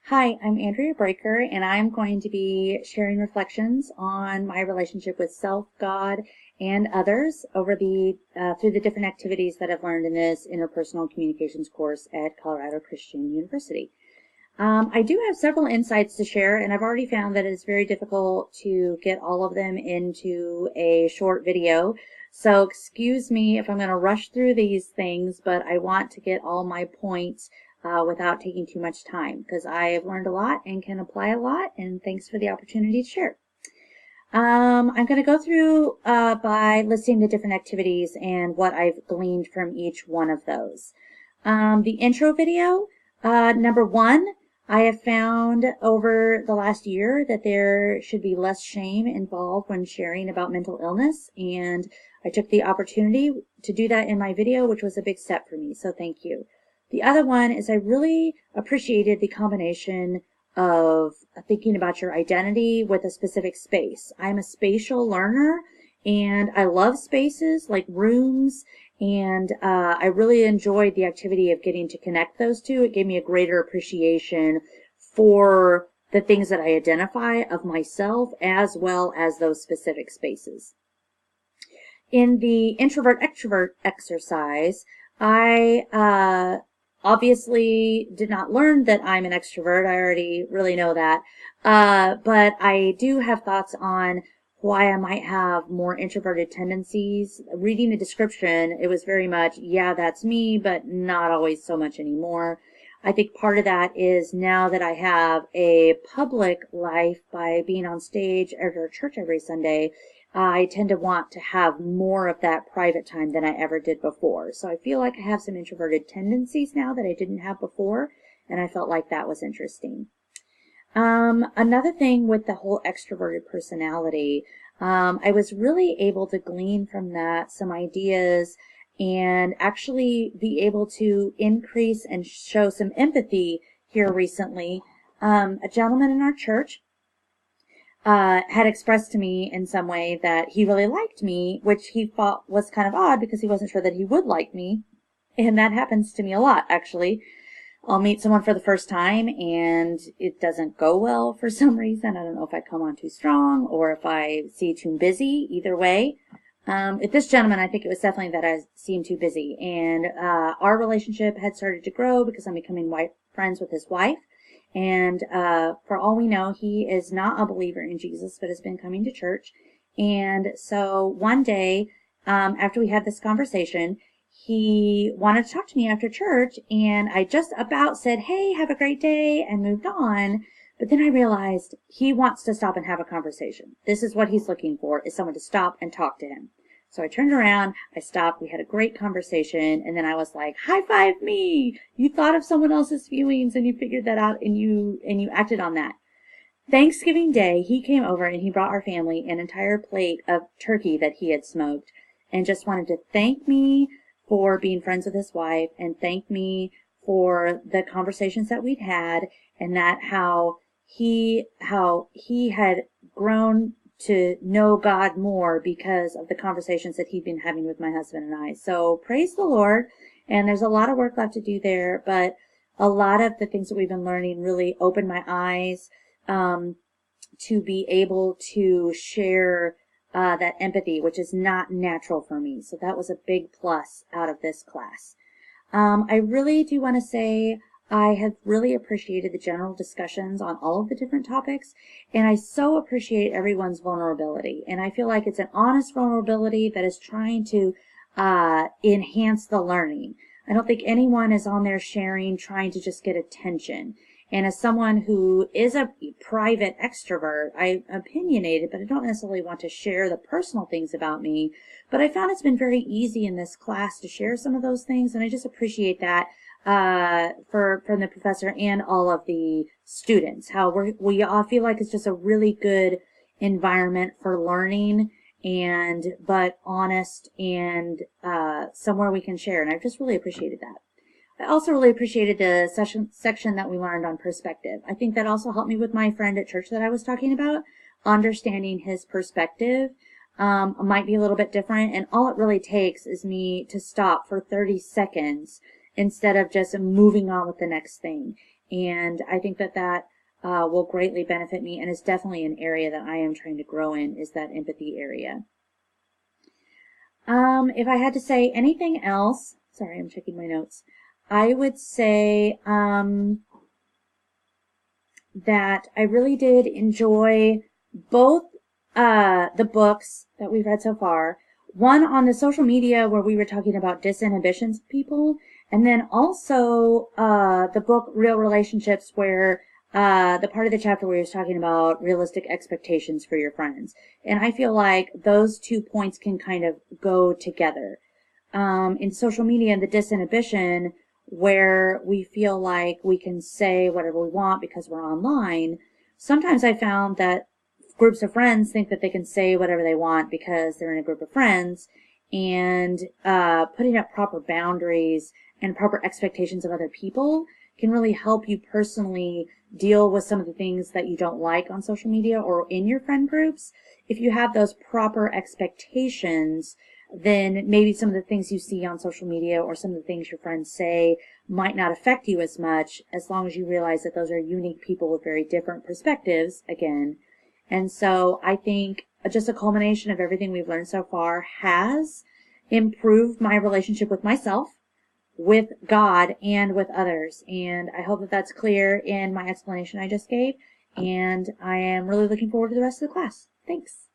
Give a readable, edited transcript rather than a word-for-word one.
Hi, I'm Andrea Breaker, and I'm going to be sharing reflections on my relationship with self, God, and others over through the different activities that I've learned in this interpersonal communications course at Colorado Christian University. I do have several insights to share, and I've already found that it's very difficult to get all of them into a short video. So excuse me if I'm going to rush through these things, but I want to get all my points without taking too much time because I have learned a lot and can apply a lot, and thanks for the opportunity to share. I'm going to go through by listing the different activities and what I've gleaned from each one of those. The intro video, number one, I have found over the last year that there should be less shame involved when sharing about mental illness, and I took the opportunity to do that in my video, which was a big step for me, so thank you. The other one is I really appreciated the combination of thinking about your identity with a specific space. I'm a spatial learner, and I love spaces like rooms, and I really enjoyed the activity of getting to connect those two. It gave me a greater appreciation for the things that I identify of myself as well as those specific spaces. In the introvert-extrovert exercise, I obviously did not learn that I'm an extrovert. I already really know that. But I do have thoughts on why I might have more introverted tendencies. Reading the description, it was very much, yeah, that's me, but not always so much anymore. I think part of that is now that I have a public life by being on stage at our church every Sunday, I tend to want to have more of that private time than I ever did before. So I feel like I have some introverted tendencies now that I didn't have before, and I felt like that was interesting. Another thing with the whole extroverted personality, I was really able to glean from that some ideas and actually be able to increase and show some empathy here recently. A gentleman in our church had expressed to me in some way that he really liked me, which he thought was kind of odd because he wasn't sure that he would like me. And that happens to me a lot, actually. I'll meet someone for the first time and it doesn't go well for some reason. I don't know if I come on too strong or if I seem too busy. Either way. With this gentleman, I think it was definitely that I seemed too busy. And our relationship had started to grow because I'm becoming friends with his wife. And for all we know, he is not a believer in Jesus, but has been coming to church. And so one day, after we had this conversation, he wanted to talk to me after church, and I just about said, hey, have a great day, and moved on. But then I realized he wants to stop and have a conversation. This is what he's looking for, is someone to stop and talk to him. So I turned around, I stopped, we had a great conversation, and then I was like, high five me! You thought of someone else's feelings and you figured that out and you acted on that. Thanksgiving Day, he came over and he brought our family an entire plate of turkey that he had smoked and just wanted to thank me for being friends with his wife and thank me for the conversations that we'd had and that how he had grown to know God more because of the conversations that he'd been having with my husband and I. So praise the Lord. And there's a lot of work left to do there, but a lot of the things that we've been learning really opened my eyes to be able to share that empathy, which is not natural for me. So that was a big plus out of this class. I really do want to say I have really appreciated the general discussions on all of the different topics, and I so appreciate everyone's vulnerability. And I feel like it's an honest vulnerability that is trying to enhance the learning. I don't think anyone is on there sharing, trying to just get attention. And as someone who is a private extrovert, I'm opinionated, but I don't necessarily want to share the personal things about me. But I found it's been very easy in this class to share some of those things, and I just appreciate that from the professor and all of the students. How we all feel like it's just a really good environment for learning, but honest and somewhere we can share. And I've just really appreciated that. I also really appreciated the section that we learned on perspective. I think that also helped me with my friend at church that I was talking about. Understanding his perspective might be a little bit different, and all it really takes is me to stop for 30 seconds instead of just moving on with the next thing. And I think that that will greatly benefit me, and it's definitely an area that I am trying to grow in, is that empathy area. If I had to say anything else, sorry, I'm checking my notes. I would say that I really did enjoy both the books that we've read so far. One on the social media where we were talking about disinhibitions of people, and then also the book Real Relationships, where the part of the chapter where he was talking about realistic expectations for your friends. And I feel like those 2 points can kind of go together. In social media and the disinhibition, where we feel like we can say whatever we want because we're online, sometimes I found that groups of friends think that they can say whatever they want because they're in a group of friends, and putting up proper boundaries and proper expectations of other people can really help you personally deal with some of the things that you don't like on social media or in your friend groups. If you have those proper expectations, then maybe some of the things you see on social media or some of the things your friends say might not affect you as much, as long as you realize that those are unique people with very different perspectives, again. And so I think just a culmination of everything we've learned so far has improved my relationship with myself, with God, and with others. And I hope that that's clear in my explanation I just gave. And I am really looking forward to the rest of the class. Thanks.